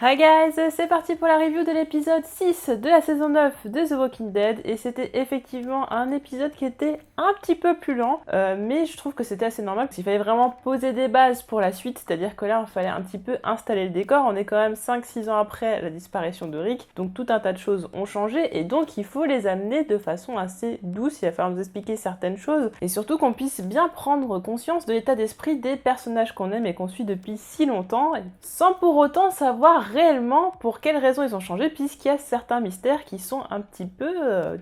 Hi guys, c'est parti pour la review de l'épisode 6 de la saison 9 de The Walking Dead et c'était effectivement un épisode qui était un petit peu plus lent mais je trouve que c'était assez normal parce qu'il fallait vraiment poser des bases pour la suite, c'est-à-dire que là il fallait un petit peu installer le décor. On est quand même 5-6 ans après la disparition de Rick, donc tout un tas de choses ont changé et donc il faut les amener de façon assez douce. Il va falloir nous expliquer certaines choses et surtout qu'on puisse bien prendre conscience de l'état d'esprit des personnages qu'on aime et qu'on suit depuis si longtemps sans pour autant savoir réellement pour quelles raisons ils ont changé, puisqu'il y a certains mystères qui sont un petit peu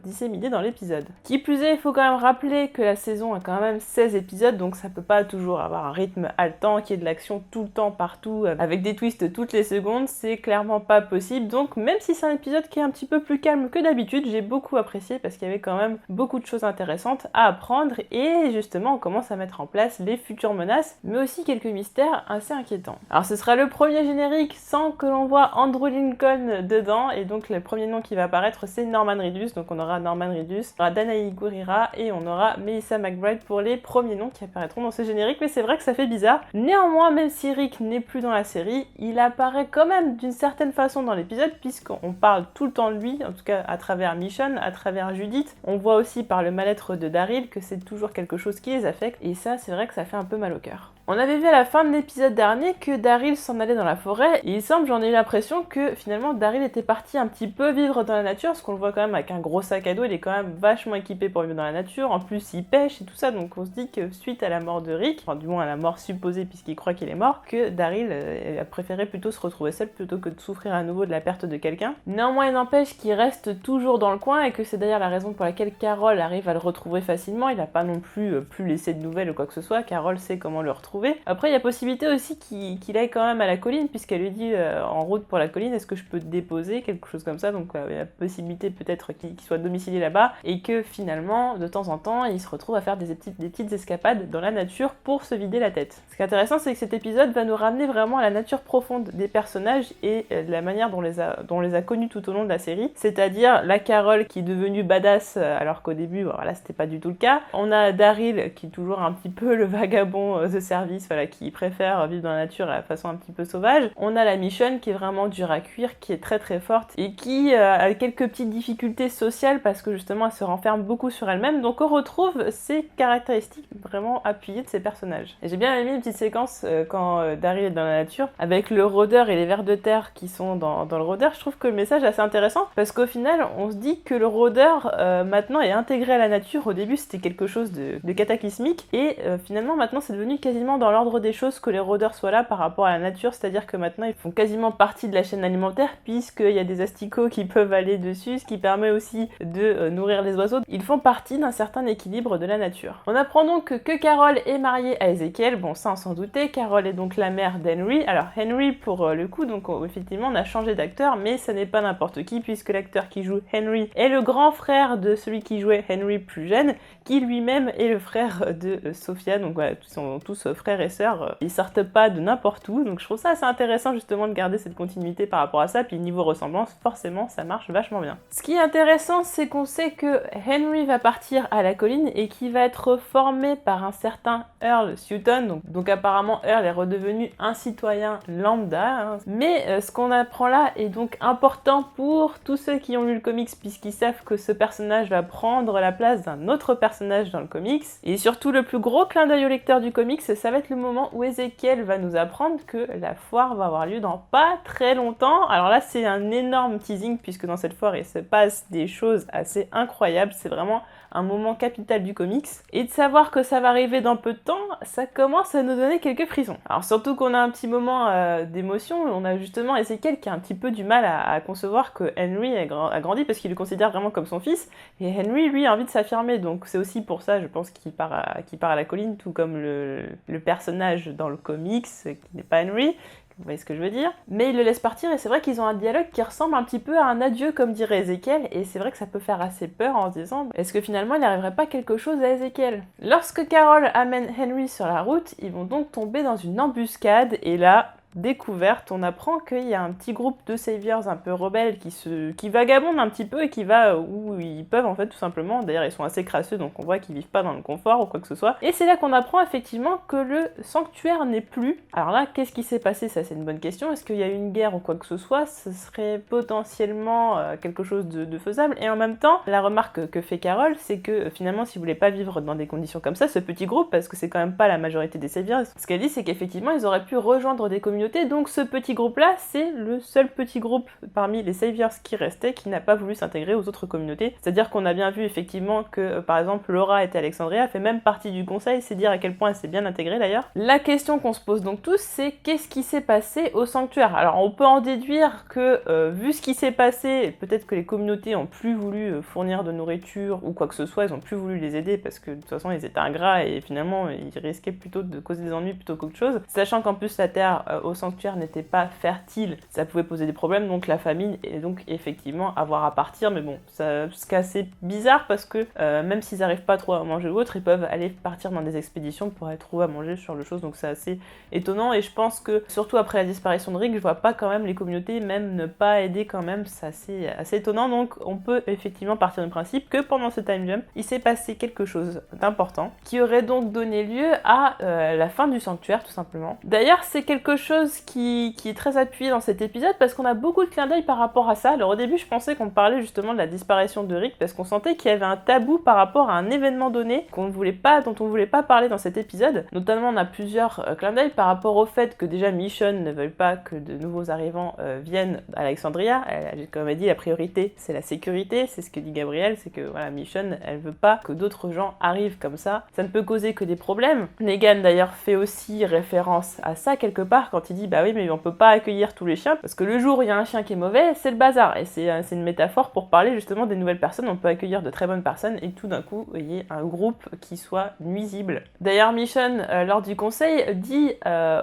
disséminés dans l'épisode. Qui plus est, il faut quand même rappeler que la saison a quand même 16 épisodes, donc ça peut pas toujours avoir un rythme haletant, qu'il y ait de l'action tout le temps, partout, avec des twists toutes les secondes, c'est clairement pas possible. Donc même si c'est un épisode qui est un petit peu plus calme que d'habitude, j'ai beaucoup apprécié parce qu'il y avait quand même beaucoup de choses intéressantes à apprendre et justement on commence à mettre en place les futures menaces, mais aussi quelques mystères assez inquiétants. Alors ce sera le premier générique sans que l'on voit Andrew Lincoln dedans, et donc le premier nom qui va apparaître c'est Norman Reedus, donc on aura Norman Reedus, on aura Danae Gurira et on aura Melissa McBride pour les premiers noms qui apparaîtront dans ce générique, mais c'est vrai que ça fait bizarre. Néanmoins, même si Rick n'est plus dans la série, il apparaît quand même d'une certaine façon dans l'épisode, puisqu'on parle tout le temps de lui, en tout cas à travers Michonne, à travers Judith. On voit aussi par le mal-être de Daryl que c'est toujours quelque chose qui les affecte, et ça c'est vrai que ça fait un peu mal au cœur. On avait vu à la fin de l'épisode dernier que Daryl s'en allait dans la forêt, et il semble, j'en ai eu l'impression que finalement Daryl était parti un petit peu vivre dans la nature, parce qu'on le voit quand même avec un gros sac à dos, il est quand même vachement équipé pour vivre dans la nature, en plus il pêche et tout ça, donc on se dit que suite à la mort de Rick, enfin du moins à la mort supposée puisqu'il croit qu'il est mort, que Daryl a préféré plutôt se retrouver seul plutôt que de souffrir à nouveau de la perte de quelqu'un. Néanmoins il n'empêche qu'il reste toujours dans le coin et que c'est d'ailleurs la raison pour laquelle Carol arrive à le retrouver facilement, il n'a pas non plus laissé de nouvelles ou quoi que ce soit, Carol sait comment le retrouver. Après il y a possibilité aussi qu'il aille quand même à la colline, puisqu'elle lui dit en route pour la colline, est-ce que je peux te déposer, quelque chose comme ça, donc il y a possibilité peut-être qu'il soit domicilié là-bas, et que finalement, de temps en temps, il se retrouve à faire des petites escapades dans la nature pour se vider la tête. Ce qui est intéressant, c'est que cet épisode va nous ramener vraiment à la nature profonde des personnages et la manière dont on les a connus tout au long de la série, c'est-à-dire la Carol qui est devenue badass alors qu'au début, voilà, c'était pas du tout le cas. On a Daryl qui est toujours un petit peu le vagabond de service, voilà, qui préfère vivre dans la nature à la façon un petit peu sauvage. On a la Michonne qui est vraiment dure à cuire, qui est très très forte et qui a quelques petites difficultés sociales parce que justement elle se renferme beaucoup sur elle-même, donc on retrouve ces caractéristiques vraiment appuyées de ces personnages. Et j'ai bien aimé une petite séquence quand Daryl est dans la nature avec le rôdeur et les vers de terre qui sont dans le rôdeur. Je trouve que le message est assez intéressant parce qu'au final on se dit que le rôdeur maintenant est intégré à la nature. Au début c'était quelque chose de cataclysmique et finalement maintenant c'est devenu quasiment dans l'ordre des choses que les rôdeurs soient là par rapport à la nature, c'est-à-dire que maintenant ils font quasiment partie de la chaîne alimentaire puisqu'il y a des asticots qui peuvent aller dessus, ce qui permet aussi de nourrir les oiseaux. Ils font partie d'un certain équilibre de la nature. On apprend donc que Carol est mariée à Ezekiel, bon ça on s'en doutait, Carol est donc la mère d'Henry. Alors Henry pour le coup, donc effectivement on a changé d'acteur, mais ça n'est pas n'importe qui puisque l'acteur qui joue Henry est le grand frère de celui qui jouait Henry plus jeune, qui lui-même est le frère de Sophia, donc voilà, ils sont tous frères et sœurs, ils sortent pas de n'importe où, donc je trouve ça assez intéressant justement de garder cette continuité par rapport à ça, puis niveau ressemblance, forcément ça marche vachement bien. Ce qui est intéressant, c'est qu'on sait que Henry va partir à la colline et qu'il va être formé par un certain Earl Sutton, donc apparemment Earl est redevenu un citoyen lambda, hein. Mais ce qu'on apprend là est donc important pour tous ceux qui ont lu le comics puisqu'ils savent que ce personnage va prendre la place d'un autre personnage dans le comics, et surtout le plus gros clin d'œil au lecteur du comics, ça va être le moment où Ezekiel va nous apprendre que la foire va avoir lieu dans pas très longtemps. Alors là c'est un énorme teasing puisque dans cette foire il se passe des choses assez incroyables, c'est vraiment un moment capital du comics, et de savoir que ça va arriver dans peu de temps, ça commence à nous donner quelques frissons. Alors surtout qu'on a un petit moment d'émotion, on a justement Ezekiel qui a un petit peu du mal à concevoir que Henry a grandi parce qu'il le considère vraiment comme son fils, et Henry lui a envie de s'affirmer, donc c'est aussi pour ça je pense qu'il part à la colline, tout comme le personnage dans le comics qui n'est pas Henry. Vous voyez ce que je veux dire? Mais ils le laissent partir et c'est vrai qu'ils ont un dialogue qui ressemble un petit peu à un adieu comme dirait Ezekiel, et c'est vrai que ça peut faire assez peur en se disant est-ce que finalement il n'arriverait pas quelque chose à Ezekiel? Lorsque Carol amène Henry sur la route, ils vont donc tomber dans une embuscade et là découverte, on apprend qu'il y a un petit groupe de saviors un peu rebelles qui vagabondent un petit peu et qui va où ils peuvent en fait tout simplement. D'ailleurs ils sont assez crasseux donc on voit qu'ils vivent pas dans le confort ou quoi que ce soit. Et c'est là qu'on apprend effectivement que le sanctuaire n'est plus. Alors là, qu'est-ce qui s'est passé? Ça c'est une bonne question. Est-ce qu'il y a eu une guerre ou quoi que ce soit? Ce serait potentiellement quelque chose de faisable. Et en même temps, la remarque que fait Carol, c'est que finalement si vous voulez pas vivre dans des conditions comme ça, ce petit groupe, parce que c'est quand même pas la majorité des saviors, ce qu'elle dit c'est qu'effectivement ils auraient pu rejoindre des communautés, donc ce petit groupe là c'est le seul petit groupe parmi les saviors qui restait qui n'a pas voulu s'intégrer aux autres communautés. C'est-à-dire qu'on a bien vu effectivement que par exemple Laura et Alexandria fait même partie du conseil, c'est dire à quel point elle s'est bien intégrée d'ailleurs. La question qu'on se pose donc tous, c'est qu'est-ce qui s'est passé au sanctuaire? Alors on peut en déduire que vu ce qui s'est passé, peut-être que les communautés ont plus voulu fournir de nourriture ou quoi que ce soit, ils ont plus voulu les aider parce que de toute façon ils étaient ingrats et finalement ils risquaient plutôt de causer des ennuis plutôt qu'autre chose. Sachant qu'en plus la terre au sanctuaire n'était pas fertile, ça pouvait poser des problèmes, donc la famine et donc effectivement avoir à partir. Mais bon, c'est assez bizarre parce que même s'ils n'arrivent pas trop à manger ou autre, ils peuvent aller partir dans des expéditions pour aller trouver à manger sur le chose, donc c'est assez étonnant. Et je pense que surtout après la disparition de Rick, je vois pas quand même les communautés même ne pas aider quand même, c'est assez étonnant. Donc on peut effectivement partir du principe que pendant ce time jump, il s'est passé quelque chose d'important qui aurait donc donné lieu à la fin du sanctuaire tout simplement. D'ailleurs c'est quelque chose qui est très appuyé dans cet épisode parce qu'on a beaucoup de clins d'œil par rapport à ça. Alors au début je pensais qu'on parlait justement de la disparition de Rick parce qu'on sentait qu'il y avait un tabou par rapport à un événement donné dont on voulait pas parler dans cet épisode. Notamment on a plusieurs clins d'œil par rapport au fait que déjà Michonne ne veuille pas que de nouveaux arrivants viennent à Alexandria. Comme elle dit, la priorité c'est la sécurité, c'est ce que dit Gabriel, c'est que voilà, Michonne elle veut pas que d'autres gens arrivent comme ça ne peut causer que des problèmes. Negan d'ailleurs fait aussi référence à ça quelque part quand il dit bah oui mais on peut pas accueillir tous les chiens parce que le jour où il y a un chien qui est mauvais c'est le bazar, et c'est une métaphore pour parler justement des nouvelles personnes. On peut accueillir de très bonnes personnes et tout d'un coup il y ait un groupe qui soit nuisible. D'ailleurs Michonne lors du conseil dit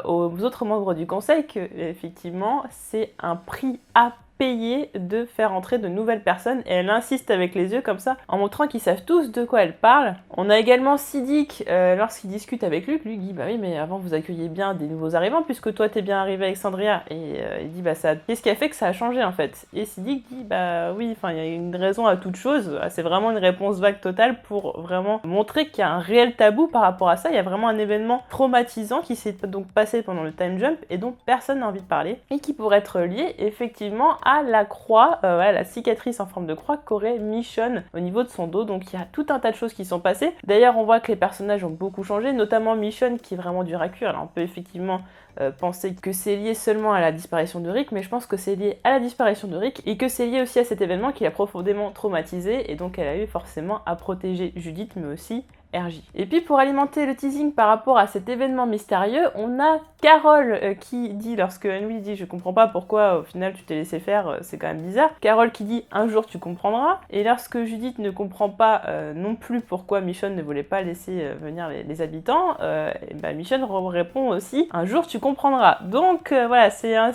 aux autres membres du conseil que effectivement c'est un prix à payer de faire entrer de nouvelles personnes, et elle insiste avec les yeux comme ça en montrant qu'ils savent tous de quoi elle parle. On a également Siddiq lorsqu'il discute avec Luke, lui dit bah oui mais avant vous accueillez bien des nouveaux arrivants puisque toi t'es bien arrivé à Alexandria, et il dit bah ça qu'est-ce qui a fait que ça a changé en fait, et Siddiq dit bah oui enfin il y a une raison à toute chose. C'est vraiment une réponse vague totale pour vraiment montrer qu'il y a un réel tabou par rapport à ça. Il y a vraiment un événement traumatisant qui s'est donc passé pendant le time jump et dont personne n'a envie de parler et qui pourrait être lié effectivement à la croix, la cicatrice en forme de croix qu'aurait Michonne au niveau de son dos. Donc il y a tout un tas de choses qui sont passées. D'ailleurs on voit que les personnages ont beaucoup changé, notamment Michonne qui est vraiment dur à cuire. Alors on peut effectivement penser que c'est lié seulement à la disparition de Rick, mais je pense que c'est lié à la disparition de Rick et que c'est lié aussi à cet événement qui l'a profondément traumatisé, et donc elle a eu forcément à protéger Judith mais aussi RJ. Et puis pour alimenter le teasing par rapport à cet événement mystérieux, on a Carol qui dit, lorsque Henry dit je comprends pas pourquoi au final tu t'es laissé faire, c'est quand même bizarre, Carol qui dit un jour tu comprendras, et lorsque Judith ne comprend pas non plus pourquoi Michonne ne voulait pas laisser venir les habitants, Michonne répond aussi un jour tu comprendras. Donc voilà, c'est un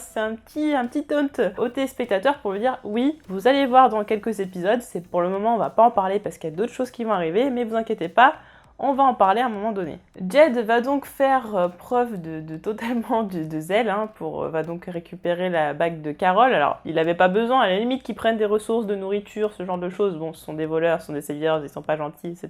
petit taunt au téléspectateur pour lui dire oui, vous allez voir dans quelques épisodes, c'est pour le moment on va pas en parler parce qu'il y a d'autres choses qui vont arriver, mais vous inquiétez pas, on va en parler à un moment donné. Jed va donc faire preuve de totalement de zèle, va donc récupérer la bague de Carol. Alors, il n'avait pas besoin, à la limite qu'ils prennent des ressources de nourriture, ce genre de choses. Bon, ce sont des voleurs, ce sont des saviors, ils sont pas gentils, etc.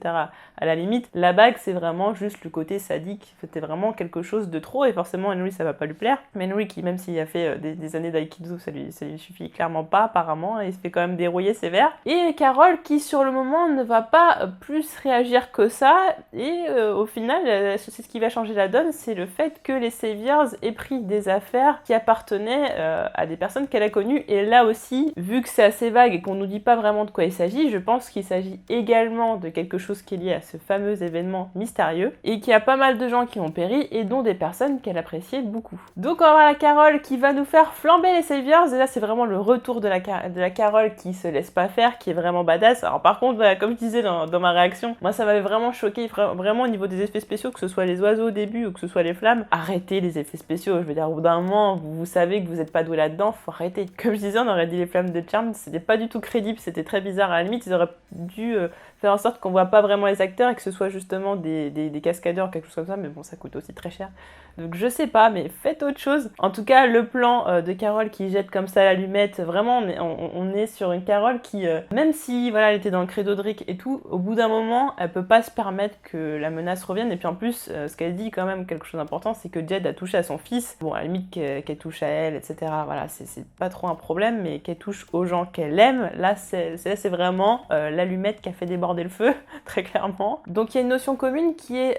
À la limite, la bague, c'est vraiment juste le côté sadique. C'était vraiment quelque chose de trop, et forcément, Henry, ça va pas lui plaire. Mais Henry, qui même s'il a fait des années d'aïkido, ça lui suffit clairement pas, apparemment, et il se fait quand même dérouiller sévère. Et Carol, qui sur le moment ne va pas plus réagir que ça, et au final, c'est ce qui va changer la donne, c'est le fait que les Saviors aient pris des affaires qui appartenaient à des personnes qu'elle a connues. Et là aussi, vu que c'est assez vague et qu'on nous dit pas vraiment de quoi il s'agit, je pense qu'il s'agit également de quelque chose qui est lié à ce fameux événement mystérieux, et qu'il y a pas mal de gens qui ont péri, et dont des personnes qu'elle appréciait beaucoup. Donc on va voir la Carol qui va nous faire flamber les Saviors, et là c'est vraiment le retour de la Carol qui se laisse pas faire, qui est vraiment badass. Alors par contre, comme je disais dans ma réaction, moi ça m'avait vraiment choqué, vraiment au niveau des effets spéciaux, que ce soit les oiseaux au début ou que ce soit les flammes, arrêtez les effets spéciaux. Je veux dire, au bout d'un moment, vous savez que vous êtes pas doué là-dedans, faut arrêter. Comme je disais, on aurait dit les flammes de Charm, c'était pas du tout crédible, c'était très bizarre. À la limite, ils auraient dû faire en sorte qu'on voit pas vraiment les acteurs et que ce soit justement des cascadeurs, quelque chose comme ça, mais bon, ça coûte aussi très cher. Donc je sais pas, mais faites autre chose. En tout cas, le plan de Carole qui jette comme ça l'allumette, vraiment, on est sur une Carole qui, même si voilà, elle était dans le credo de Rick et tout, au bout d'un moment, elle peut pas se permettre que la menace revienne. Et puis en plus, ce qu'elle dit quand même, quelque chose d'important, c'est que Jed a touché à son fils. Bon, à la limite qu'elle touche à elle, etc. Voilà, c'est pas trop un problème, mais qu'elle touche aux gens qu'elle aime, là c'est vraiment l'allumette qui a fait déborder le feu, très clairement. Donc il y a une notion commune qui est,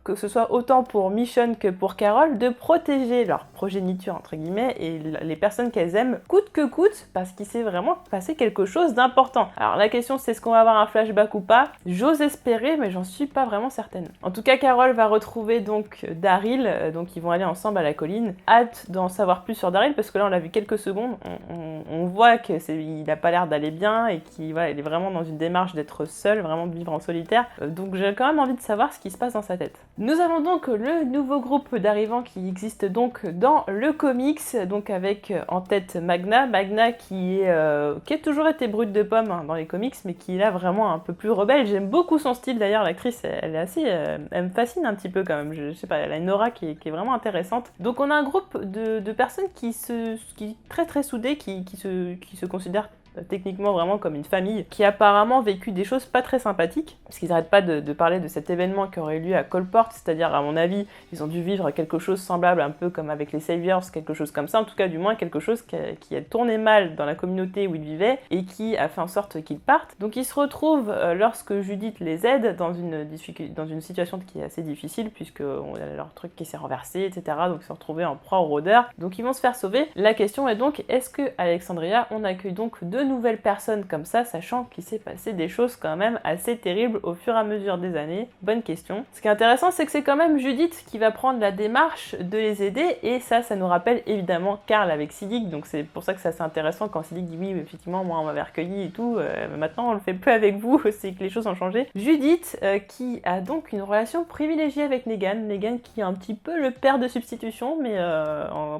que ce soit autant pour Michonne que pour Carole, de protéger leur progéniture, entre guillemets, et les personnes qu'elles aiment, coûte que coûte, parce qu'il s'est vraiment passé quelque chose d'important. Alors la question c'est est-ce qu'on va avoir un flashback ou pas? J'ose espérer, mais j'en suis pas vraiment certaine. En tout cas, Carole va retrouver donc Daryl, donc ils vont aller ensemble à la colline. Hâte d'en savoir plus sur Daryl, parce que là on l'a vu quelques secondes, on voit qu'il a pas l'air d'aller bien, et qu'il voilà, il est vraiment dans une démarche d'être seul, vraiment de vivre en solitaire. Donc j'ai quand même envie de savoir ce qui se passe dans sa tête. Nous avons donc le nouveau groupe d'arrivants qui existe donc dans le comics, donc avec en tête Magna qui a toujours été brute de pomme dans les comics, mais qui est là vraiment un peu plus rebelle. J'aime beaucoup son style d'ailleurs, l'actrice elle est assez, elle me fascine un petit peu quand même, je sais pas, elle a une aura qui est vraiment intéressante. Donc on a un groupe de personnes qui est très très soudées, qui se considèrent techniquement vraiment comme une famille, qui a apparemment vécu des choses pas très sympathiques, parce qu'ils n'arrêtent pas de parler de cet événement qui aurait eu lieu à Coalport, c'est-à-dire à mon avis, ils ont dû vivre quelque chose semblable, un peu comme avec les Saviors, quelque chose comme ça, en tout cas du moins quelque chose qui a tourné mal dans la communauté où ils vivaient, et qui a fait en sorte qu'ils partent. Donc ils se retrouvent, lorsque Judith les aide, dans une situation qui est assez difficile, puisque on a leur truc qui s'est renversé, etc., donc ils se retrouvent en proie aux rôdeurs, donc ils vont se faire sauver. La question est donc, est-ce que Alexandria, on accueille donc deux nouvelles personnes comme ça, sachant qu'il s'est passé des choses quand même assez terribles au fur et à mesure des années? Bonne question. Ce qui est intéressant, c'est que c'est quand même Judith qui va prendre la démarche de les aider, et ça nous rappelle évidemment Carl avec Siddiq, donc c'est pour ça que c'est assez intéressant quand Siddiq dit oui, effectivement, moi on m'avait recueilli et tout, mais maintenant on le fait plus avec vous, c'est que les choses ont changé. Judith qui a donc une relation privilégiée avec Negan qui est un petit peu le père de substitution, mais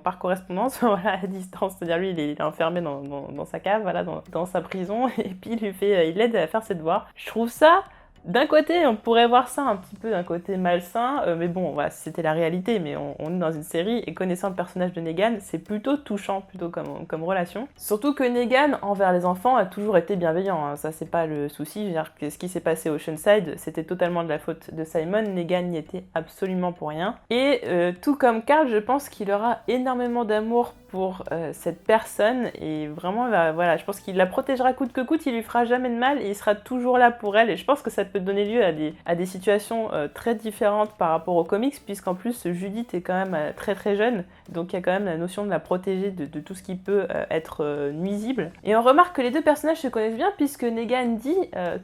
par correspondance, voilà, à distance, c'est-à-dire lui il est enfermé dans sa cave, voilà, dans sa prison, et puis il l'aide à faire ses devoirs. Je trouve ça, d'un côté, on pourrait voir ça un petit peu d'un côté malsain, mais bon, voilà, c'était la réalité, mais on est dans une série, et connaissant le personnage de Negan, c'est plutôt touchant, plutôt comme relation. Surtout que Negan, envers les enfants, a toujours été bienveillant, hein, ça c'est pas le souci, je veux dire que ce qui s'est passé au Oceanside, c'était totalement de la faute de Simon, Negan n'y était absolument pour rien. Et tout comme Carl, je pense qu'il aura énormément d'amour pour cette personne, et vraiment, voilà, je pense qu'il la protégera coûte que coûte, il lui fera jamais de mal, et il sera toujours là pour elle, et je pense que ça peut donner lieu à des situations très différentes par rapport aux comics, puisqu'en plus Judith est quand même très très jeune, donc il y a quand même la notion de la protéger de tout ce qui peut être nuisible. Et on remarque que les deux personnages se connaissent bien, puisque Negan dit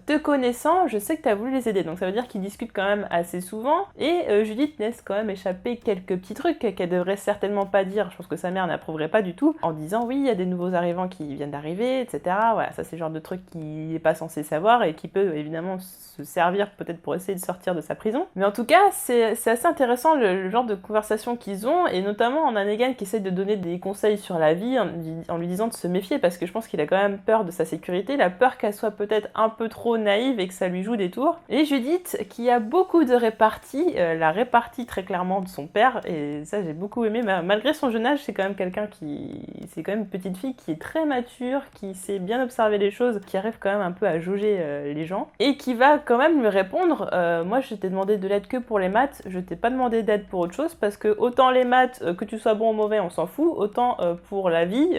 te connaissant, je sais que tu as voulu les aider, donc ça veut dire qu'ils discutent quand même assez souvent, et Judith laisse quand même échapper quelques petits trucs qu'elle devrait certainement pas dire, je pense que sa mère n'approuverait pas du tout, en disant oui, il y a des nouveaux arrivants qui viennent d'arriver, etc. Voilà, ça c'est le genre de truc qu'il n'est pas censé savoir, et qui peut évidemment se servir peut-être pour essayer de sortir de sa prison. Mais en tout cas, c'est assez intéressant le genre de conversation qu'ils ont, et notamment on a Negan qui essaie de donner des conseils sur la vie en lui disant de se méfier, parce que je pense qu'il a quand même peur de sa sécurité, il a peur qu'elle soit peut-être un peu trop naïve et que ça lui joue des tours. Et Judith, qui a beaucoup de réparties, la répartie très clairement de son père, et ça j'ai beaucoup aimé, malgré son jeune âge, c'est quand même quelqu'un c'est quand même une petite fille qui est très mature, qui sait bien observer les choses, qui arrive quand même un peu à jauger les gens, et qui va quand même lui répondre moi je t'ai demandé de l'aide que pour les maths, je t'ai pas demandé d'aide pour autre chose, parce que autant les maths, que tu sois bon ou mauvais on s'en fout, autant pour la vie,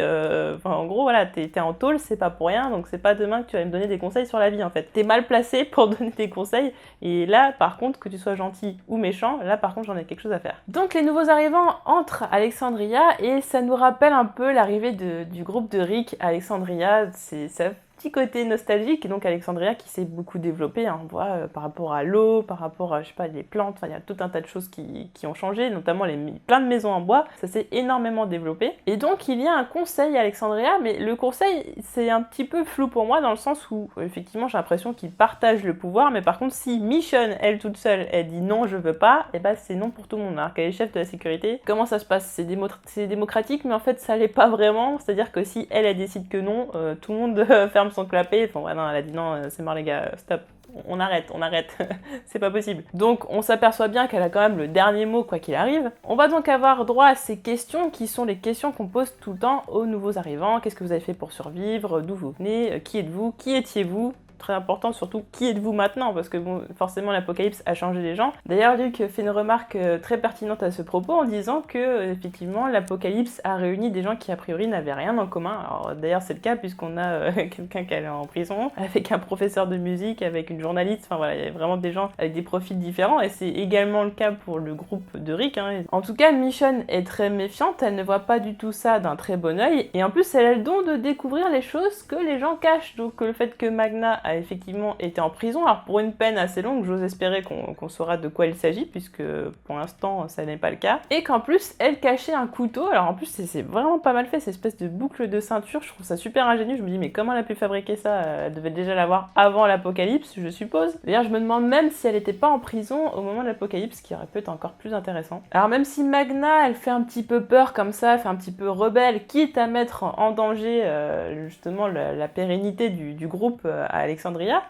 en gros voilà, t'es en tôle, c'est pas pour rien, donc c'est pas demain que tu vas me donner des conseils sur la vie en fait. T'es mal placé pour donner des conseils, et là par contre, que tu sois gentil ou méchant, là par contre j'en ai quelque chose à faire. Donc les nouveaux arrivants entrent à Alexandria, et ça nous rappelle un peu l'arrivée du groupe de Rick à Alexandria, ça petit côté nostalgique, et donc Alexandria qui s'est beaucoup développée, hein, on voit par rapport à l'eau, par rapport à, je sais pas, les plantes, il y a tout un tas de choses qui ont changé, notamment plein de maisons en bois, ça s'est énormément développé. Et donc il y a un conseil à Alexandria, mais le conseil c'est un petit peu flou pour moi, dans le sens où effectivement j'ai l'impression qu'ils partagent le pouvoir, mais par contre si Michonne, elle toute seule, elle dit non je veux pas, et bah c'est non pour tout le monde, alors qu'elle est chef de la sécurité. Comment ça se passe? C'est démocratique, mais en fait ça l'est pas vraiment, c'est-à-dire que si elle décide que non, tout le monde ferme son clapet, enfin ouais, non, elle a dit non, c'est mort les gars, stop. on arrête, c'est pas possible. Donc on s'aperçoit bien qu'elle a quand même le dernier mot quoi qu'il arrive. On va donc avoir droit à ces questions qui sont les questions qu'on pose tout le temps aux nouveaux arrivants. Qu'est-ce que vous avez fait pour survivre? D'où vous venez? Qui êtes-vous? Qui étiez-vous? Très important surtout, qui êtes-vous maintenant? Parce que bon, forcément l'apocalypse a changé les gens. D'ailleurs, Luc fait une remarque très pertinente à ce propos en disant que effectivement l'apocalypse a réuni des gens qui a priori n'avaient rien en commun. Alors d'ailleurs c'est le cas puisqu'on a quelqu'un qui est allé en prison, avec un professeur de musique, avec une journaliste, enfin voilà, il y a vraiment des gens avec des profils différents et c'est également le cas pour le groupe de Rick. En tout cas, Michonne est très méfiante, elle ne voit pas du tout ça d'un très bon œil et en plus elle a le don de découvrir les choses que les gens cachent. Donc le fait que Magna a effectivement été en prison, alors pour une peine assez longue, j'ose espérer qu'on saura de quoi il s'agit, puisque pour l'instant ça n'est pas le cas, et qu'en plus elle cachait un couteau. Alors en plus c'est vraiment pas mal fait, cette espèce de boucle de ceinture, je trouve ça super ingénieux, je me dis mais comment elle a pu fabriquer ça? Elle devait déjà l'avoir avant l'apocalypse, je suppose. D'ailleurs je me demande même si elle était pas en prison au moment de l'apocalypse, ce qui aurait pu être encore plus intéressant. Alors même si Magna elle fait un petit peu peur comme ça, elle fait un petit peu rebelle, quitte à mettre en danger justement la pérennité du groupe à Alexandria.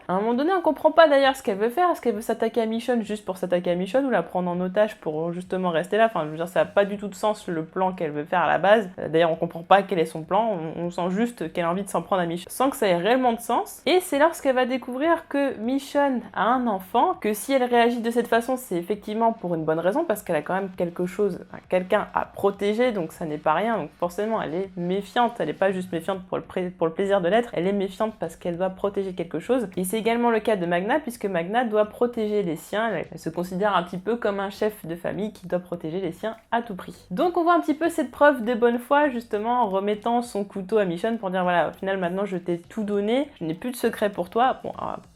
À un moment donné, on comprend pas d'ailleurs ce qu'elle veut faire. Est-ce qu'elle veut s'attaquer à Michonne juste pour s'attaquer à Michonne ou la prendre en otage pour justement rester là? Enfin, je veux dire, ça n'a pas du tout de sens le plan qu'elle veut faire à la base. D'ailleurs, on comprend pas quel est son plan. On sent juste qu'elle a envie de s'en prendre à Michonne sans que ça ait réellement de sens. Et c'est lorsqu'elle va découvrir que Michonne a un enfant, que si elle réagit de cette façon, c'est effectivement pour une bonne raison, parce qu'elle a quand même quelque chose, quelqu'un à protéger, donc ça n'est pas rien. Donc forcément, elle est méfiante. Elle n'est pas juste méfiante pour le plaisir de l'être. Elle est méfiante parce qu'elle doit protéger quelque chose. Et c'est également le cas de Magna, puisque Magna doit protéger les siens. Elle se considère un petit peu comme un chef de famille qui doit protéger les siens à tout prix. Donc on voit un petit peu cette preuve de bonne foi, justement, en remettant son couteau à Michonne pour dire voilà, au final maintenant je t'ai tout donné, je n'ai plus de secret pour toi. Bon,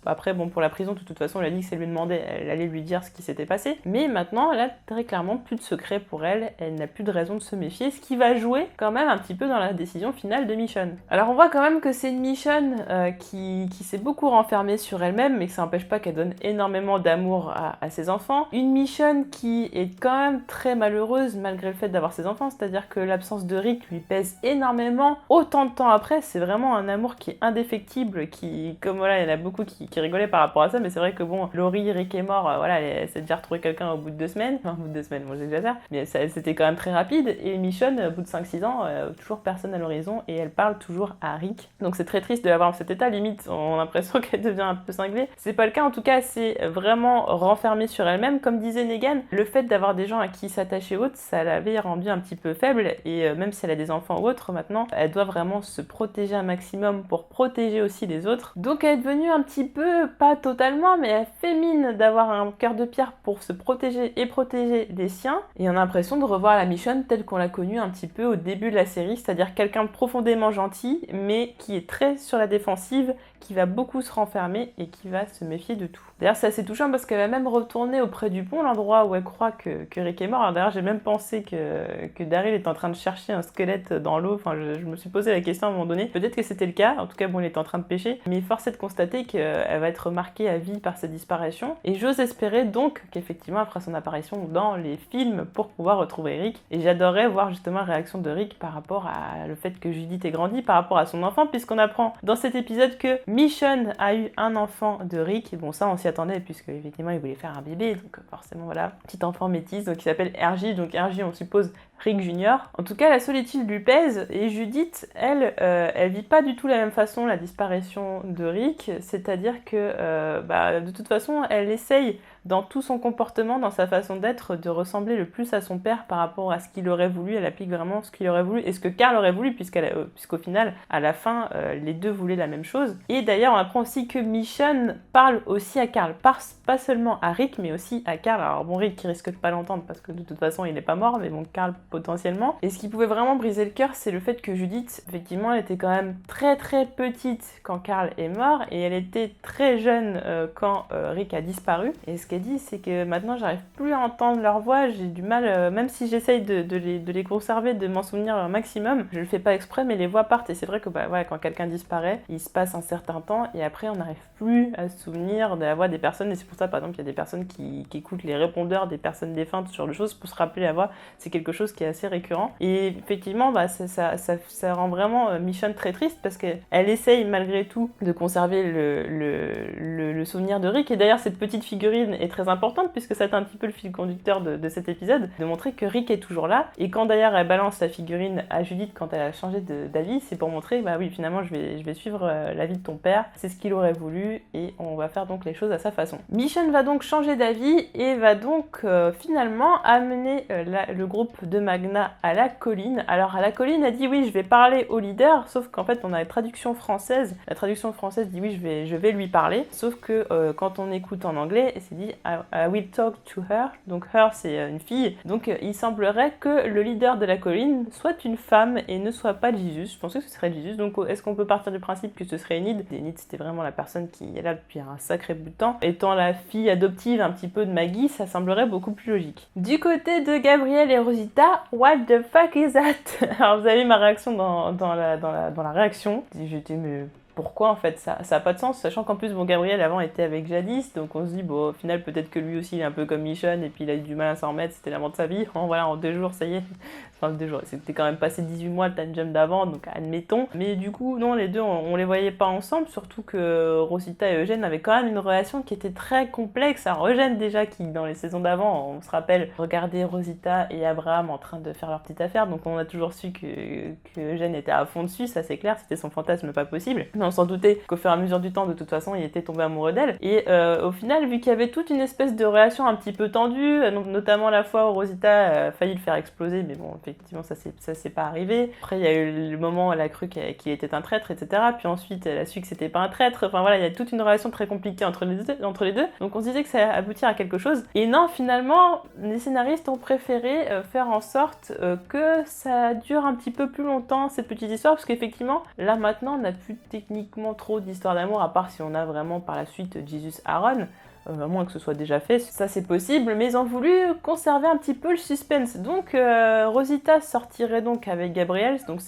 après, bon, pour la prison, de toute façon, elle a dit que si elle lui demandait, elle allait lui dire ce qui s'était passé. Mais maintenant, elle a très clairement plus de secret pour elle, elle n'a plus de raison de se méfier, ce qui va jouer quand même un petit peu dans la décision finale de Michonne. Alors on voit quand même que c'est une Michonne qui s'est beaucoup renfermée sur elle-même, mais que ça n'empêche pas qu'elle donne énormément d'amour à ses enfants. Une Michonne qui est quand même très malheureuse malgré le fait d'avoir ses enfants, c'est-à-dire que l'absence de Rick lui pèse énormément. Autant de temps après, c'est vraiment un amour qui est indéfectible, qui, comme voilà, il y en a beaucoup qui rigolaient par rapport à ça, mais c'est vrai que bon, Laurie, Rick est mort, voilà, elle s'est déjà retrouvée quelqu'un au bout de 2 semaines, enfin au bout de 2 semaines, bon j'exagère, mais c'était quand même très rapide, et Michonne, au bout de 5-6 ans, toujours personne à l'horizon, et elle parle toujours à Rick. Donc c'est très triste de l'avoir dans cet état, limite on a l'impression qu'elle devient un peu cinglée. C'est pas le cas, en tout cas, c'est vraiment renfermée sur elle-même. Comme disait Negan, le fait d'avoir des gens à qui s'attacher autres, ça l'avait rendue un petit peu faible, et même si elle a des enfants ou autres, maintenant, elle doit vraiment se protéger un maximum pour protéger aussi les autres. Donc elle est devenue un petit peu, pas totalement, mais elle fait mine d'avoir un cœur de pierre pour se protéger et protéger les siens, et on a l'impression de revoir la Michonne telle qu'on l'a connue un petit peu au début de la série, c'est-à-dire quelqu'un de profondément gentil, mais qui est très sur la défensive, qui va beaucoup se renfermer et qui va se méfier de tout. D'ailleurs, c'est assez touchant parce qu'elle va même retourner auprès du pont, l'endroit où elle croit que Rick est mort. Alors d'ailleurs, j'ai même pensé que Daryl est en train de chercher un squelette dans l'eau. Enfin, je me suis posé la question à un moment donné. Peut-être que c'était le cas. En tout cas, bon, il est en train de pêcher. Mais force est de constater qu'elle va être marquée à vie par sa disparition. Et j'ose espérer donc qu'effectivement, elle fera son apparition dans les films pour pouvoir retrouver Rick. Et j'adorerais voir justement la réaction de Rick par rapport à le fait que Judith ait grandi, par rapport à son enfant, puisqu'on apprend dans cet épisode que Michonne a eu un enfant de Rick. Bon, ça, on s'y attendait, puisque effectivement, il voulait faire un bébé. Donc forcément, voilà, petit enfant métis, donc il s'appelle RJ. Donc RJ, on suppose Rick Junior. En tout cas, la solitude lui pèse, et Judith, elle vit pas du tout la même façon la disparition de Rick, c'est-à-dire que de toute façon, elle essaye dans tout son comportement, dans sa façon d'être, de ressembler le plus à son père par rapport à ce qu'il aurait voulu. Elle applique vraiment ce qu'il aurait voulu et ce que Carl aurait voulu, puisqu'au final, à la fin, les deux voulaient la même chose. Et d'ailleurs, on apprend aussi que Michonne parle aussi à Carl, pas seulement à Rick, mais aussi à Carl. Alors bon, Rick, il risque de pas l'entendre parce que de toute façon, il n'est pas mort, mais bon, Carl potentiellement. Et ce qui pouvait vraiment briser le cœur, c'est le fait que Judith, effectivement, elle était quand même très très petite quand Carl est mort, et elle était très jeune quand Rick a disparu. Et ce qu'elle dit, c'est que maintenant j'arrive plus à entendre leur voix, j'ai du mal, même si j'essaye de les conserver, de m'en souvenir un maximum, je le fais pas exprès, mais les voix partent, et c'est vrai que quand quelqu'un disparaît, il se passe un certain temps, et après on n'arrive plus à se souvenir de la voix des personnes, et c'est pour ça par exemple qu'il y a des personnes qui écoutent les répondeurs des personnes défuntes, ce genre de choses, pour se rappeler la voix, c'est quelque chose qui est assez récurrent, et effectivement ça rend vraiment Michonne très triste, parce qu'elle essaye malgré tout de conserver le souvenir de Rick, et d'ailleurs cette petite figurine est très importante, puisque c'est un petit peu le fil conducteur de cet épisode, de montrer que Rick est toujours là, et quand d'ailleurs elle balance la figurine à Judith quand elle a changé d'avis, c'est pour montrer, oui finalement je vais suivre l'avis de ton père, c'est ce qu'il aurait voulu, et on va faire donc les choses à sa façon. Michonne va donc changer d'avis, et va donc finalement amener le groupe de Magna à la colline. Alors à la colline, elle dit oui, je vais parler au leader, sauf qu'en fait on a la traduction française dit oui, je vais lui parler, sauf que quand on écoute en anglais, c'est dit I will talk to her, donc her c'est une fille, donc il semblerait que le leader de la colline soit une femme et ne soit pas Jesus. Je pensais que ce serait Jesus, donc est-ce qu'on peut partir du principe que ce serait Enid? Enid c'était vraiment la personne qui est là depuis un sacré bout de temps, étant la fille adoptive un petit peu de Maggie, ça semblerait beaucoup plus logique. Du côté de Gabriel et Rosita, what the fuck is that? Alors vous avez ma réaction dans la réaction, j'étais pourquoi en fait ça a pas de sens, sachant qu'en plus Gabriel avant était avec Jadis, donc on se dit au final peut-être que lui aussi il est un peu comme Michonne et puis il a eu du mal à s'en remettre, c'était l'amant de sa vie, en 2 jours ça y est, enfin 2 jours, c'était quand même passé 18 mois le time jump d'avant, donc admettons, mais du coup non, les deux on les voyait pas ensemble, surtout que Rosita et Eugène avaient quand même une relation qui était très complexe. Alors Eugène déjà qui dans les saisons d'avant, on se rappelle, regardait Rosita et Abraham en train de faire leur petite affaire, donc on a toujours su que Eugène était à fond dessus, ça c'est clair, c'était son fantasme pas possible. On s'en doutait qu'au fur et à mesure du temps, de toute façon, il était tombé amoureux d'elle. Et au final, vu qu'il y avait toute une espèce de relation un petit peu tendue, notamment la fois où Rosita a failli le faire exploser, mais bon, effectivement, ça s'est pas arrivé. Après, il y a eu le moment où elle a cru qu'il était un traître, etc. Puis ensuite, elle a su que c'était pas un traître. Enfin voilà, il y a toute une relation très compliquée entre les deux. Donc on se disait que ça allait aboutir à quelque chose. Et non, finalement, les scénaristes ont préféré faire en sorte que ça dure un petit peu plus longtemps, cette petite histoire, parce qu'effectivement, là maintenant, on n'a plus techniquement trop d'histoire d'amour, à part si on a vraiment par la suite Jesus Aaron, à moins que ce soit déjà fait, ça c'est possible, mais ils ont voulu conserver un petit peu le suspense. Donc Rosita sortirait donc avec Gabriel, donc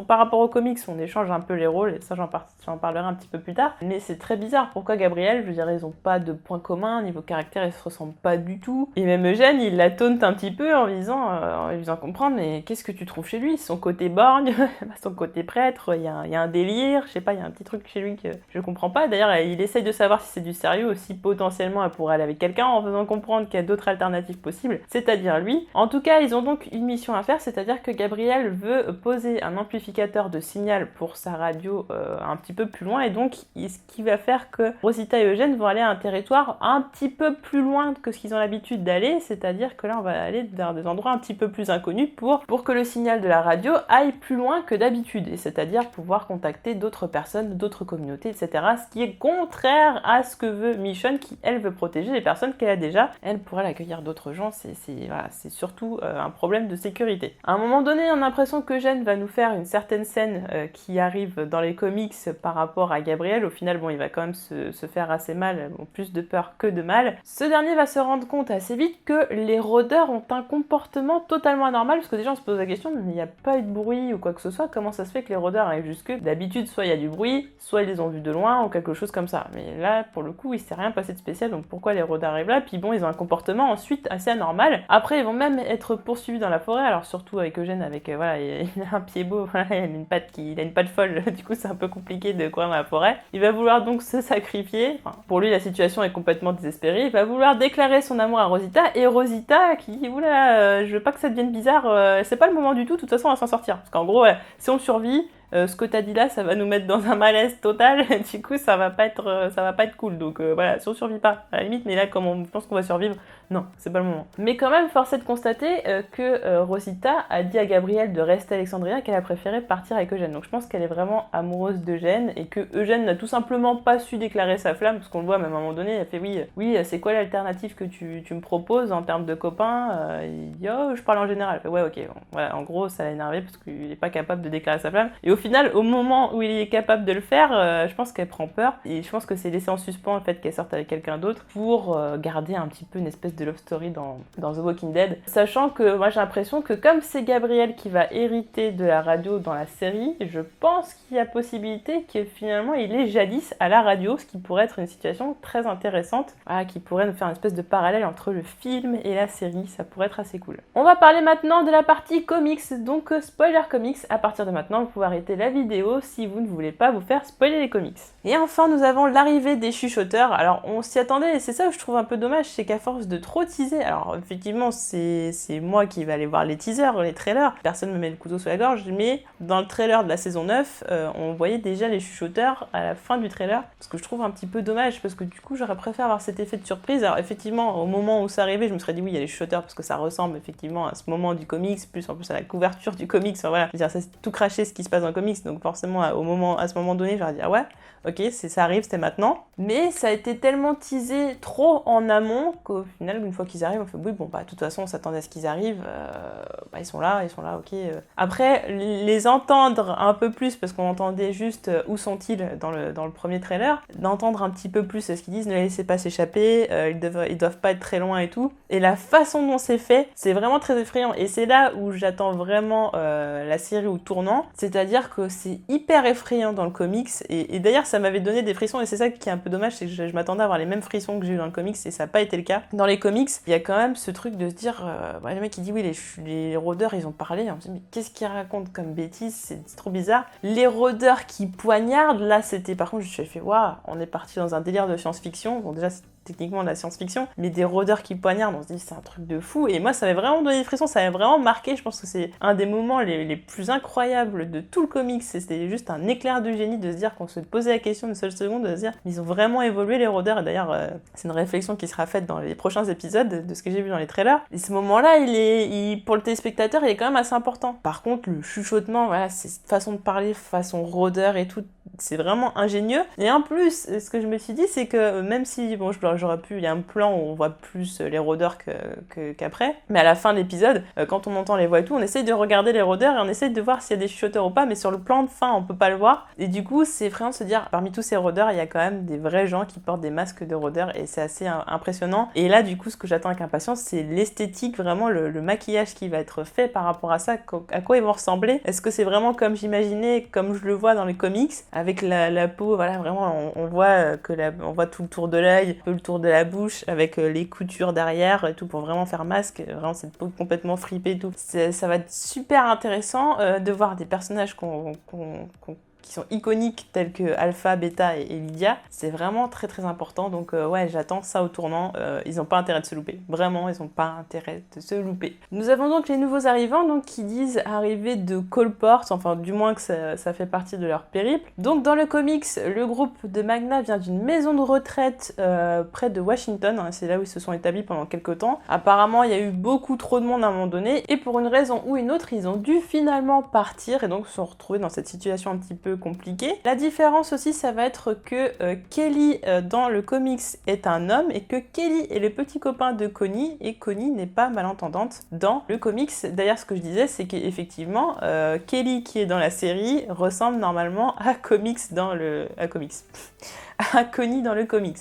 par rapport aux comics, on échange un peu les rôles, et ça j'en parlerai un petit peu plus tard, mais c'est très bizarre, pourquoi Gabriel? Je veux dire, ils ont pas de points communs, niveau caractère ils se ressemblent pas du tout, et même Eugène, il la taunte un petit peu en lui faisant comprendre, mais qu'est-ce que tu trouves chez lui? Son côté borgne, son côté prêtre, il y a un délire, je sais pas, il y a un petit truc chez lui que je comprends pas, d'ailleurs il essaye de savoir si c'est du sérieux, aussi potentiellement elle pourrait aller avec quelqu'un en faisant comprendre qu'il y a d'autres alternatives possibles, c'est-à-dire lui. En tout cas, ils ont donc une mission à faire, c'est-à-dire que Gabriel veut poser un amplificateur de signal pour sa radio un petit peu plus loin, et donc ce qui va faire que Rosita et Eugène vont aller à un territoire un petit peu plus loin que ce qu'ils ont l'habitude d'aller, c'est-à-dire que là on va aller vers des endroits un petit peu plus inconnus pour que le signal de la radio aille plus loin que d'habitude, et c'est-à-dire pouvoir contacter d'autres personnes, d'autres communautés, etc. Ce qui est contraire à ce que veut Michonne, qui elle veut protéger les personnes qu'elle a déjà. Elle pourrait accueillir d'autres gens, c'est surtout un problème de sécurité. À un moment donné, on a l'impression que Eugène va nous faire une certaine scène qui arrive dans les comics par rapport à Gabriel. Au final, bon, il va quand même se faire assez mal, bon, plus de peur que de mal. Ce dernier va se rendre compte assez vite que les rôdeurs ont un comportement totalement anormal, parce que déjà on se pose la question, mais il n'y a pas eu de bruit ou quoi que ce soit, comment ça se fait que les rôdeurs arrivent jusque? D'habitude, soit il y a du bruit, soit ils les ont vus de loin ou quelque chose comme ça. Mais là, pour le coup, il s'est rien passé de spécial, donc pourquoi les rôdeurs arrivent là? Puis bon, ils ont un comportement ensuite assez anormal. Après, ils vont même être poursuivis dans la forêt, alors surtout avec Eugène, voilà, il a un pied beau, voilà, il a une patte folle, du coup c'est un peu compliqué de courir dans la forêt. Il va vouloir donc se sacrifier, enfin, pour lui la situation est complètement désespérée, il va vouloir déclarer son amour à Rosita, et Rosita qui dit oula, je veux pas que ça devienne bizarre, c'est pas le moment du tout, de toute façon on va s'en sortir. Parce qu'en gros, si on survit, ce que t'as dit là, ça va nous mettre dans un malaise total, du coup ça va pas être cool, donc voilà, si on survit pas, à la limite, mais là comme on pense qu'on va survivre, Non, c'est pas le moment. Mais quand même, force est de constater que Rosita a dit à Gabriel de rester à Alexandria, qu'elle a préféré partir avec Eugène. Donc je pense qu'elle est vraiment amoureuse d'Eugène et que Eugène n'a tout simplement pas su déclarer sa flamme, parce qu'on le voit même à un moment donné, elle fait oui, c'est quoi l'alternative que tu me proposes en termes de copains? Il dit oh, je parle en général. Elle fait ouais, ok, bon. Voilà, en gros, ça l'a énervé parce qu'il est pas capable de déclarer sa flamme. Et au final, au moment où il est capable de le faire, je pense qu'elle prend peur et je pense que c'est laissé en suspens le fait qu'elle sorte avec quelqu'un d'autre pour garder un petit peu une espèce de love story dans The Walking Dead. Sachant que moi j'ai l'impression que comme c'est Gabriel qui va hériter de la radio dans la série, je pense qu'il y a possibilité que finalement il est jadis à la radio, ce qui pourrait être une situation très intéressante, qui pourrait nous faire une espèce de parallèle entre le film et la série, ça pourrait être assez cool. On va parler maintenant de la partie comics, donc spoiler comics. À partir de maintenant, vous pouvez arrêter la vidéo si vous ne voulez pas vous faire spoiler les comics. Et enfin, nous avons l'arrivée des chuchoteurs. Alors, on s'y attendait, et c'est ça que je trouve un peu dommage, c'est qu'à force de trop teaser, alors effectivement, c'est moi qui vais aller voir les teasers, les trailers, personne me met le couteau sous la gorge, mais dans le trailer de la saison 9, on voyait déjà les chuchoteurs à la fin du trailer, ce que je trouve un petit peu dommage, parce que du coup, j'aurais préféré avoir cet effet de surprise. Alors effectivement, au moment où ça arrivait, je me serais dit oui, il y a les chuchoteurs, parce que ça ressemble effectivement à ce moment du comics, plus en plus à la couverture du comics, enfin voilà, je veux dire, c'est tout craché ce qui se passe dans le comics, donc forcément, à ce moment donné, j'aurais dit ah ouais, ok, ça arrive, c'était maintenant. Mais ça a été tellement teasé trop en amont qu'au final, une fois qu'ils arrivent, on fait oui, bon, bah, de toute façon, on s'attendait à ce qu'ils arrivent. Ils sont là, ok. Après, les entendre un peu plus, parce qu'on entendait juste où sont-ils dans le premier trailer, d'entendre un petit peu plus ce qu'ils disent, ne les laissez pas s'échapper, ils doivent pas être très loin et tout. Et la façon dont c'est fait, c'est vraiment très effrayant. Et c'est là où j'attends vraiment la série au tournant, c'est-à-dire que c'est hyper effrayant dans le comics, et d'ailleurs, ça m'avait donné des frissons, et c'est ça qui est un peu dommage, c'est que je m'attendais à avoir les mêmes frissons que j'ai eu dans le comics, et ça n'a pas été le cas. Dans les comics, il y a quand même ce truc de se dire, le mec il dit oui, les rôdeurs ils ont parlé, on se dit mais qu'est-ce qu'ils racontent comme bêtises, c'est trop bizarre. Les rôdeurs qui poignardent, là c'était, par contre je me suis fait waouh, on est parti dans un délire de science-fiction, bon déjà c'est techniquement de la science-fiction, mais des rôdeurs qui poignardent, on se dit c'est un truc de fou, et moi ça m'avait vraiment donné des frissons, ça m'avait vraiment marqué, je pense que c'est un des moments les plus incroyables de tout le comics, c'était juste un éclair de génie de se dire qu'on se posait la question une seule seconde, de se dire ils ont vraiment évolué les rôdeurs, et d'ailleurs c'est une réflexion qui sera faite dans les prochains épisodes de ce que j'ai vu dans les trailers, et ce moment-là pour le téléspectateur il est quand même assez important. Par contre le chuchotement, voilà, c'est cette façon de parler, façon rôdeur et tout, c'est vraiment ingénieux. Et en plus, ce que je me suis dit, c'est que même si, bon, j'aurais pu, il y a un plan où on voit plus les rôdeurs qu'après, mais à la fin de l'épisode, quand on entend les voix et tout, on essaye de regarder les rôdeurs et on essaye de voir s'il y a des chuchoteurs ou pas, mais sur le plan de fin, on peut pas le voir. Et du coup, c'est effrayant de se dire, parmi tous ces rôdeurs, il y a quand même des vrais gens qui portent des masques de rôdeurs, et c'est assez impressionnant. Et là, du coup, ce que j'attends avec impatience, c'est l'esthétique, vraiment le maquillage qui va être fait par rapport à ça, à quoi ils vont ressembler. Est-ce que c'est vraiment comme j'imaginais, comme je le vois dans les comics, avec la peau, voilà, vraiment, on voit on voit tout le tour de l'œil, un peu le tour de la bouche, avec les coutures derrière et tout, pour vraiment faire masque, vraiment cette peau complètement fripée et tout. Ça va être super intéressant de voir des personnages qui sont iconiques tels que Alpha, Beta et Lydia. C'est vraiment très très important, donc ouais, j'attends ça au tournant. Ils n'ont pas intérêt de se louper, vraiment, ils n'ont pas intérêt de se louper. Nous avons donc les nouveaux arrivants, donc qui disent arriver de Coalport, enfin du moins que ça fait partie de leur périple. Donc dans le comics, le groupe de Magna vient d'une maison de retraite près de Washington, c'est là où ils se sont établis pendant quelques temps. Apparemment, il y a eu beaucoup trop de monde à un moment donné, et pour une raison ou une autre, ils ont dû finalement partir, et donc se sont retrouvés dans cette situation un petit peu compliqué. La différence aussi, ça va être que Kelly dans le comics est un homme et que Kelly est le petit copain de Connie, et Connie n'est pas malentendante dans le comics. D'ailleurs, ce que je disais, c'est qu'effectivement, Kelly qui est dans la série ressemble normalement à Connie dans le comics.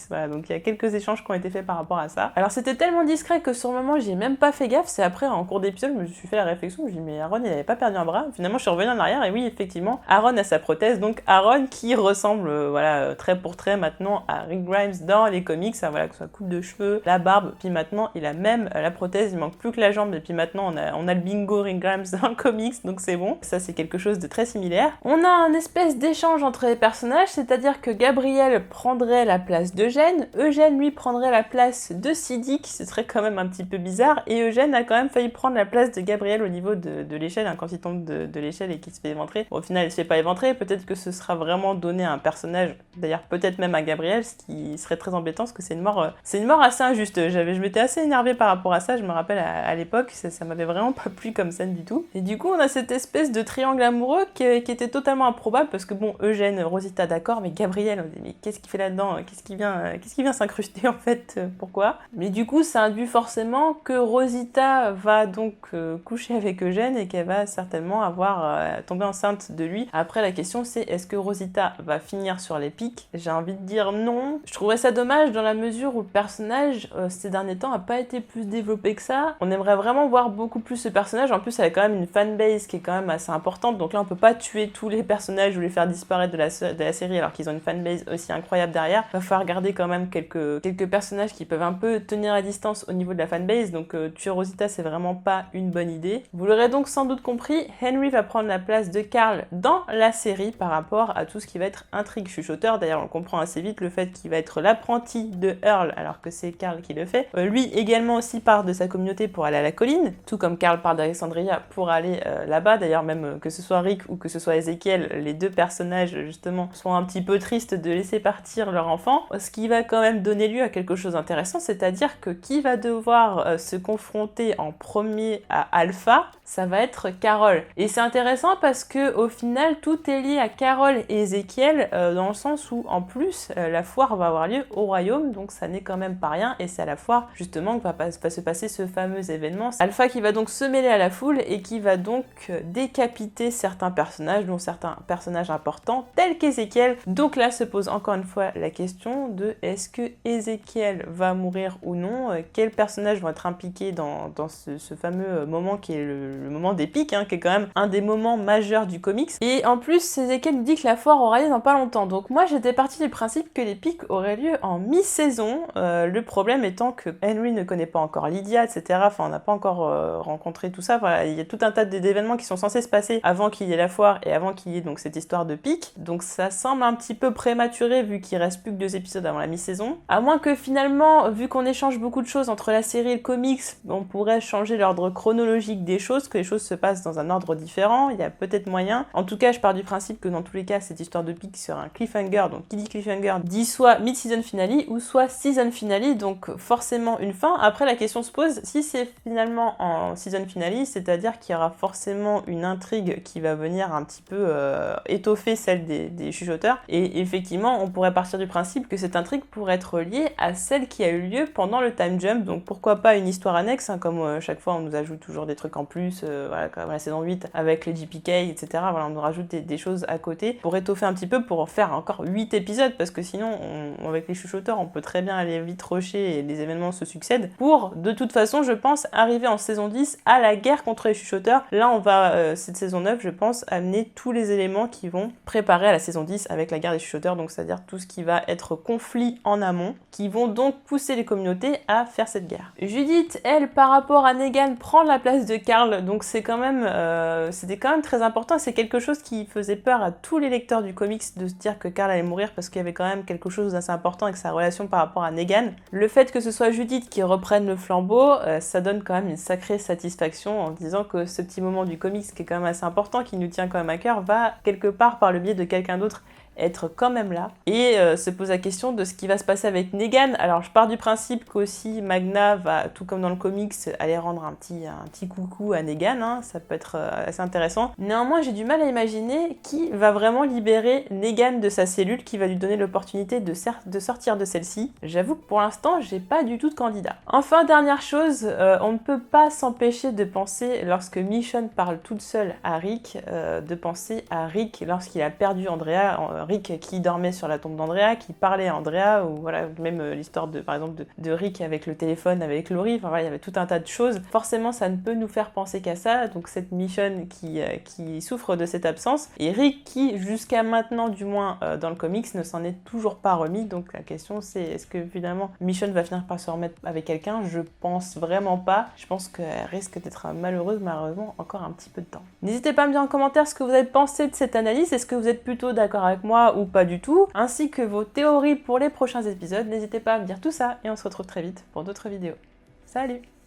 Voilà, donc il y a quelques échanges qui ont été faits par rapport à ça. Alors c'était tellement discret que sur le moment j'y ai même pas fait gaffe, c'est après en cours d'épisode je me suis fait la réflexion, je me suis dit mais Aaron il avait pas perdu un bras, finalement je suis revenue en arrière et oui effectivement Aaron a sa prothèse, donc Aaron qui ressemble trait pour trait maintenant à Rick Grimes dans les comics, voilà, que ce soit coupe de cheveux, la barbe, puis maintenant il a même la prothèse, il manque plus que la jambe et puis maintenant on a le bingo Rick Grimes dans le comics, donc c'est bon, ça c'est quelque chose de très similaire. On a un espèce d'échange entre les personnages, c'est-à-dire que Gabriel prendrait la place d'Eugène, Eugène lui prendrait la place de Siddiq, ce serait quand même un petit peu bizarre, et Eugène a quand même failli prendre la place de Gabriel au niveau de l'échelle, quand il tombe de l'échelle et qu'il se fait éventrer. Bon, au final il se fait pas éventrer, peut-être que ce sera vraiment donné à un personnage, d'ailleurs peut-être même à Gabriel, ce qui serait très embêtant parce que c'est une mort assez injuste. Je m'étais assez énervée par rapport à ça, je me rappelle à l'époque, ça m'avait vraiment pas plu comme scène du tout. Et du coup on a cette espèce de triangle amoureux qui était totalement improbable parce que bon, Eugène, Rosita d'accord, mais Gabriel, on dit mais qu'est-ce qu'il fait là-dedans, qu'est-ce qui vient s'incruster en fait, pourquoi? Mais du coup ça induit forcément que Rosita va donc coucher avec Eugène et qu'elle va certainement tomber enceinte de lui. Après la question c'est est-ce que Rosita va finir sur les pics? J'ai envie de dire non. Je trouverais ça dommage dans la mesure où le personnage ces derniers temps a pas été plus développé que ça. On aimerait vraiment voir beaucoup plus ce personnage. En plus elle a quand même une fanbase qui est quand même assez importante, donc là on peut pas tuer tous les personnages ou les faire disparaître de la série alors qu'ils ont une fanbase aussi incroyable derrière. Va falloir garder quand même quelques personnages qui peuvent un peu tenir à distance au niveau de la fanbase, donc tuer Rosita c'est vraiment pas une bonne idée. Vous l'aurez donc sans doute compris, Henry va prendre la place de Carl dans la série par rapport à tout ce qui va être intrigue chuchoteur. D'ailleurs on comprend assez vite le fait qu'il va être l'apprenti de Earl alors que c'est Carl qui le fait. Lui également aussi part de sa communauté pour aller à la colline, tout comme Carl part d'Alexandria pour aller là-bas. D'ailleurs même que ce soit Rick ou que ce soit Ezekiel, les deux personnages justement sont un petit peu tristes de laisser partir leur enfant, ce qui va quand même donner lieu à quelque chose d'intéressant, c'est-à-dire que qui va devoir se confronter en premier à Alpha, ça va être Carol. Et c'est intéressant parce que au final tout est lié à Carol et Ezekiel dans le sens où en plus la foire va avoir lieu au royaume, donc ça n'est quand même pas rien et c'est à la foire justement que va se passer ce fameux événement. Alpha qui va donc se mêler à la foule et qui va donc décapiter certains personnages, dont certains personnages importants tels qu'Ezekiel. Donc là se pose encore une fois la question de est-ce que Ezekiel va mourir ou non, quels personnages vont être impliqués dans ce fameux moment qui est le moment des pics, qui est quand même un des moments majeurs du comics. Et en plus, Ezekiel dit que la foire aura lieu dans pas longtemps. Donc moi, j'étais partie du principe que les pics auraient lieu en mi-saison. Le problème étant que Henry ne connaît pas encore Lydia, etc. Enfin, on n'a pas encore rencontré tout ça. Voilà, il y a tout un tas d'événements qui sont censés se passer avant qu'il y ait la foire et avant qu'il y ait donc cette histoire de pics. Donc ça semble un petit peu prématuré vu qu'il reste plus que 2 épisodes avant la mi-saison. À moins que finalement, vu qu'on échange beaucoup de choses entre la série et le comics, on pourrait changer l'ordre chronologique des choses, que les choses se passent dans un ordre différent, il y a peut-être moyen. En tout cas, je pars du principe que dans tous les cas, cette histoire de pic sera un cliffhanger, donc qui dit cliffhanger dit soit mid-season finale ou soit season finale, donc forcément une fin. Après, la question se pose, si c'est finalement en season finale, c'est-à-dire qu'il y aura forcément une intrigue qui va venir un petit peu étoffer celle des chuchoteurs, et effectivement, on pourrait partir du principe que cette intrigue pourrait être liée à celle qui a eu lieu pendant le time jump, donc pourquoi pas une histoire annexe, comme chaque fois on nous ajoute toujours des trucs en plus, voilà, comme la saison 8 avec les JPK, etc. Voilà, on nous rajoute des choses à côté pour étoffer un petit peu, pour faire encore 8 épisodes, parce que sinon, avec les chuchoteurs, on peut très bien aller vite rusher et les événements se succèdent, pour, de toute façon, je pense, arriver en saison 10 à la guerre contre les chuchoteurs. Là, on va, cette saison 9, je pense, amener tous les éléments qui vont préparer à la saison 10 avec la guerre des chuchoteurs, donc c'est-à-dire tout ce qui va être conflit en amont, qui vont donc pousser les communautés à faire cette guerre. Judith, elle, par rapport à Negan, prend la place de Carl, donc c'est quand même, c'était quand même très important, et c'est quelque chose qui faisait peur à tous les lecteurs du comics de se dire que Carl allait mourir, parce qu'il y avait quand même quelque chose d'assez important avec sa relation par rapport à Negan. Le fait que ce soit Judith qui reprenne le flambeau, ça donne quand même une sacrée satisfaction en disant que ce petit moment du comics qui est quand même assez important, qui nous tient quand même à cœur, va quelque part par le biais de quelqu'un d'autre être quand même là, et se pose la question de ce qui va se passer avec Negan. Alors je pars du principe qu'aussi Magna va, tout comme dans le comics, aller rendre un petit coucou à Negan, ça peut être assez intéressant. Néanmoins, j'ai du mal à imaginer qui va vraiment libérer Negan de sa cellule, qui va lui donner l'opportunité de sortir de celle-ci. J'avoue que pour l'instant, j'ai pas du tout de candidat. Enfin, dernière chose, on ne peut pas s'empêcher de penser, lorsque Michonne parle toute seule à Rick, de penser à Rick lorsqu'il a perdu Andrea, Rick qui dormait sur la tombe d'Andrea, qui parlait à Andrea, ou voilà, même l'histoire par exemple de Rick avec le téléphone, avec Laurie, enfin voilà, il y avait tout un tas de choses. Forcément, ça ne peut nous faire penser qu'à ça, donc cette Michonne qui souffre de cette absence, et Rick qui, jusqu'à maintenant, du moins dans le comics, ne s'en est toujours pas remis, donc la question c'est, est-ce que finalement Michonne va finir par se remettre avec quelqu'un? Je pense vraiment pas, je pense qu'elle risque d'être malheureuse, malheureusement, encore un petit peu de temps. N'hésitez pas à me dire en commentaire ce que vous avez pensé de cette analyse, est-ce que vous êtes plutôt d'accord avec moi ou pas du tout, ainsi que vos théories pour les prochains épisodes. N'hésitez pas à me dire tout ça et on se retrouve très vite pour d'autres vidéos. Salut!